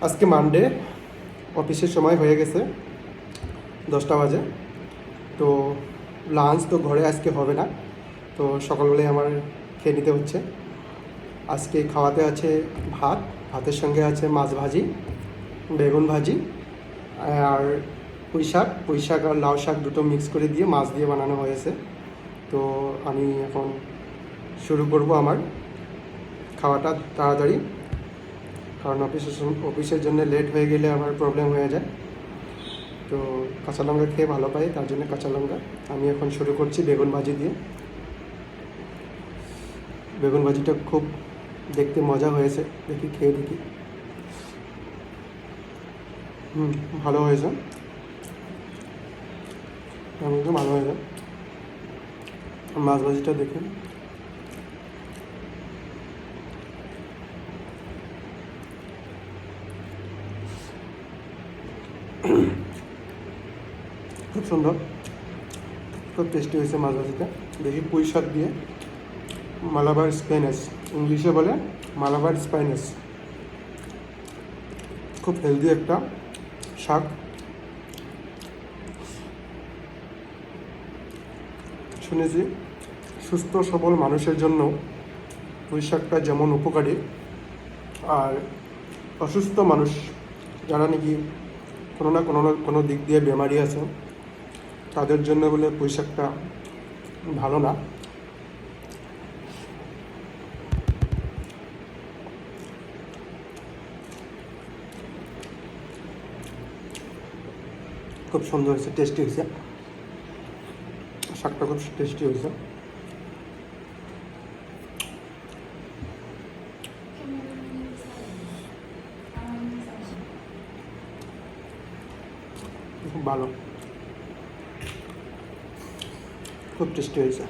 আজকে মানডে, অফিসের সময় হয়ে গেছে 10টা বাজে। তো লাঞ্চ তো ঘরে আজকে হবে না, তো সকালবেলায় আমার খেয়ে নিতে হচ্ছে। আজকে খাওয়াতে আছে ভাত, ভাতের সঙ্গে আছে মাছ ভাজি, বেগুন ভাজি, আর পুঁই শাক আর লাউ শাক দুটো মিক্স করে দিয়ে মাছ দিয়ে বানানো হয়েছে। তো আমি এখন শুরু করব আমার খাওয়াটা তাড়াতাড়ি, কারণ অফিসের জন্য লেট হয়ে গেলে আমার প্রবলেম হয়ে যায়। তো কাঁচা লঙ্কা খেয়ে ভালো পাই, তার জন্য কাঁচা লঙ্কা। আমি এখন শুরু করছি বেগুন ভাজি দিয়ে। বেগুন ভাজিটা খুব দেখতে মজা হয়েছে, দেখি খেয়ে দেখি। ভালো হয়েছে, ভালো হয়েছে। মাছ ভাজিটা দেখে খুব সুন্দর, খুব টেস্টি হয়েছে মাছ ভাজিটা। দেখি পুঁই শাক দিয়ে, মালাবার স্পাইনাস, ইংলিশে বলে মালাবার স্পাইনাস। খুব হেলদি একটা শাক। শুনেছি সুস্থ সবল মানুষের জন্য পুঁই শাকটা যেমন উপকারী, আর অসুস্থ মানুষ যারা নাকি কোনো না কোনো দিক দিয়ে বেমারি আছে, তাদের জন্য বলে পুঁই শাকটা ভালো না। খুব সুন্দর হয়েছে, টেস্টি হয়েছে, শাকটা খুব টেস্টি হয়েছে। খুব ভালো, খুব টেস্টি হয়েছে।